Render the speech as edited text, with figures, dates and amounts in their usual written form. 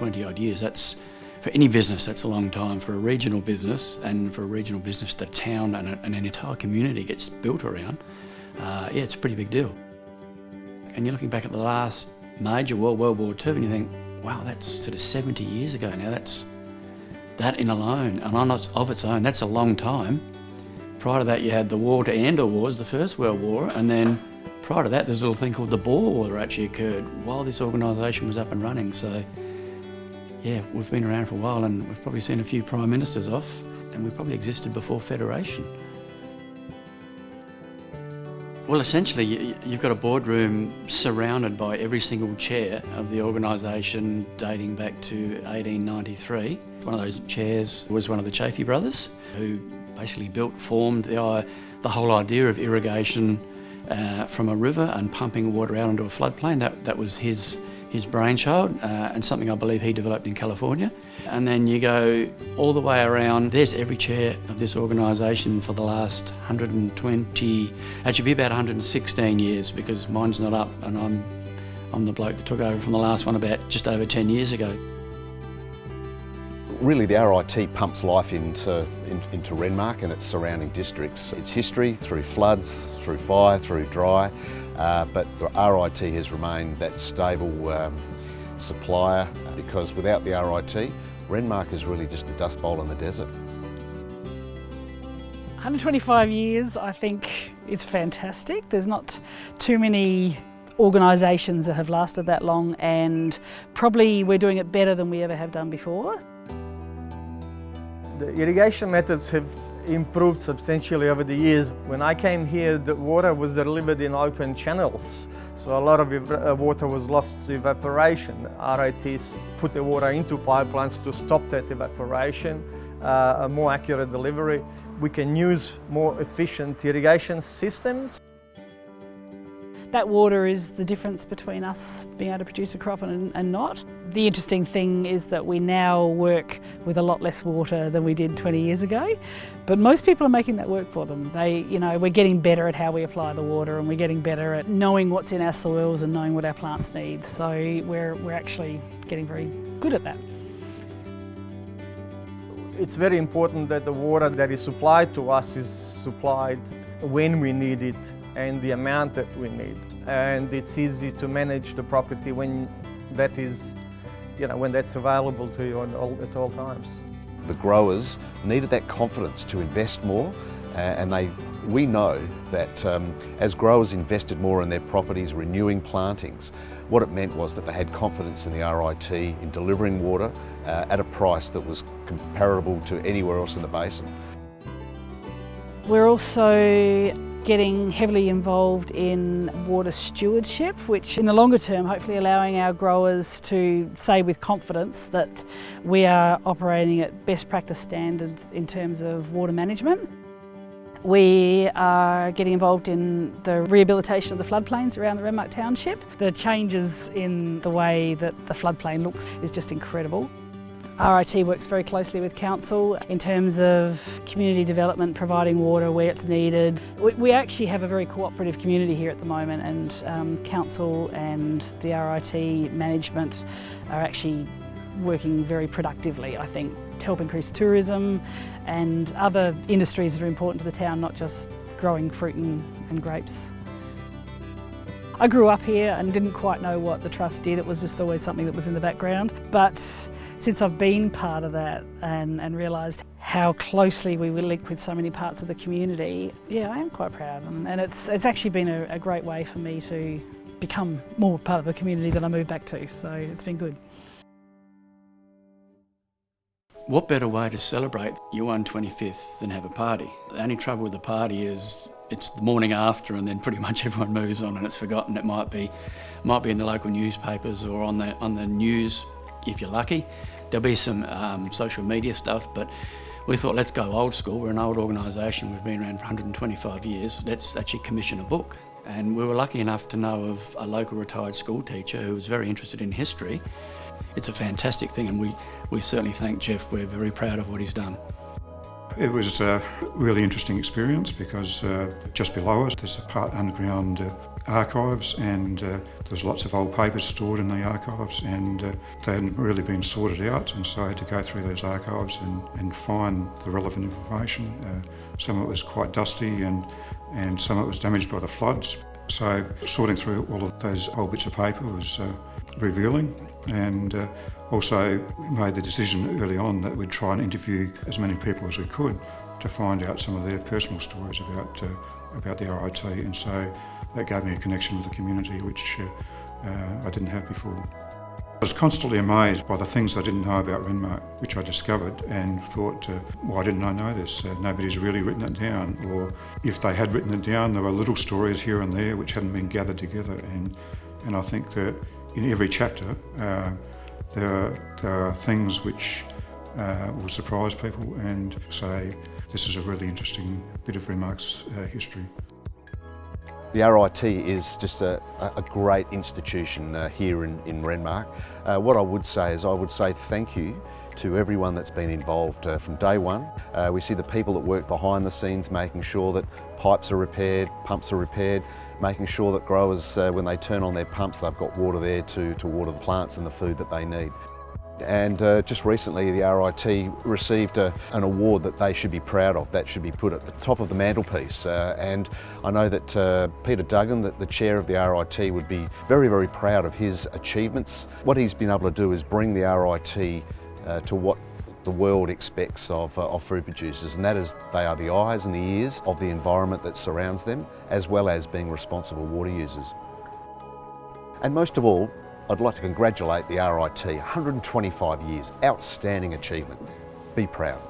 120 odd years. That's, for any business, that's a long time. For a regional business, and for a regional business, the town and an entire community gets built around, yeah, it's a pretty big deal. And you're looking back at the last major war, World War II, and you think, wow, that's sort of 70 years ago now. That in alone, and on its own, that's a long time. Prior to that, you had the war to end all wars, the First World War, and then prior to that, there's a little thing called the Boer War that actually occurred while this organisation was up and running. So, yeah, we've been around for a while, and we've probably seen a few prime ministers off, and we probably existed before Federation. Well, essentially, you've got a boardroom surrounded by every single chair of the organisation dating back to 1893. One of those chairs was one of the Chaffey brothers, who basically formed the whole idea of irrigation from a river and pumping water out into a floodplain. That was his brainchild, and something I believe he developed in California. And then you go all the way around, there's every chair of this organisation for the last 120, actually be about 116 years, because mine's not up, and I'm the bloke that took over from the last one about just over 10 years ago. Really, the RIT pumps life into Renmark and its surrounding districts. Its history through floods, through fire, through dry, but the RIT has remained that stable supplier, because without the RIT, Renmark is really just a dust bowl in the desert. 125 years, I think, is fantastic. There's not too many organisations that have lasted that long, and probably we're doing it better than we ever have done before. The irrigation methods have improved substantially over the years. When I came here, the water was delivered in open channels, so a lot of water was lost to evaporation. RITs put the water into pipelines to stop that evaporation, a more accurate delivery. We can use more efficient irrigation systems. That water is the difference between us being able to produce a crop and not. The interesting thing is that we now work with a lot less water than we did 20 years ago, but most people are making that work for them. We're getting better at how we apply the water, and we're getting better at knowing what's in our soils and knowing what our plants need. So we're actually getting very good at that. It's very important that the water that is supplied to us is supplied when we need it and the amount that we need. And it's easy to manage the property when that is, when that's available to you at all times. The growers needed that confidence to invest more, and we know that as growers invested more in their properties, renewing plantings, what it meant was that they had confidence in the RIT in delivering water at a price that was comparable to anywhere else in the basin. We're also getting heavily involved in water stewardship, which in the longer term hopefully allowing our growers to say with confidence that we are operating at best practice standards in terms of water management. We are getting involved in the rehabilitation of the floodplains around the Renmark Township. The changes in the way that the floodplain looks is just incredible. RIT works very closely with Council in terms of community development, providing water where it's needed. We actually have a very cooperative community here at the moment, and Council and the RIT management are actually working very productively, I think, to help increase tourism and other industries that are important to the town, not just growing fruit and grapes. I grew up here and didn't quite know what the Trust did. It was just always something that was in the background. But since I've been part of that and realised how closely we will link with so many parts of the community, yeah, I am quite proud. And it's actually been a great way for me to become more part of the community that I moved back to, so it's been good. What better way to celebrate your 125th than have a party? The only trouble with the party is it's the morning after, and then pretty much everyone moves on and it's forgotten. It might be in the local newspapers or on the news if you're lucky. There'll be some social media stuff, but we thought, let's go old school. We're an old organisation, we've been around for 125 years. Let's actually commission a book. And we were lucky enough to know of a local retired school teacher who was very interested in history. It's a fantastic thing, and we certainly thank Jeff. We're very proud of what he's done. It was a really interesting experience because just below us there's a underground archives, and there's lots of old papers stored in the archives, and they hadn't really been sorted out, and so I had to go through those archives and find the relevant information. Some of it was quite dusty and some of it was damaged by the floods. So sorting through all of those old bits of paper was revealing, and also we made the decision early on that we'd try and interview as many people as we could to find out some of their personal stories about the RIT, and so that gave me a connection with the community which I didn't have before. I was constantly amazed by the things I didn't know about Renmark, which I discovered, and thought, why didn't I know this? Nobody's really written it down, or if they had written it down, there were little stories here and there which hadn't been gathered together, and I think that in every chapter there are things which will surprise people and say, this is a really interesting bit of Renmark's history. The RIT is just a great institution here in Renmark. What I would say is I would say thank you to everyone that's been involved from day one. We see the people that work behind the scenes making sure that pipes are repaired, pumps are repaired, making sure that growers, when they turn on their pumps, they've got water there to water the plants and the food that they need. And just recently the RIT received an award that they should be proud of, that should be put at the top of the mantelpiece. And I know that Peter Duggan, the chair of the RIT, would be very, very proud of his achievements. What he's been able to do is bring the RIT to what the world expects of food producers, and that is they are the eyes and the ears of the environment that surrounds them, as well as being responsible water users. And most of all, I'd like to congratulate the RIT, 125 years, outstanding achievement. Be proud.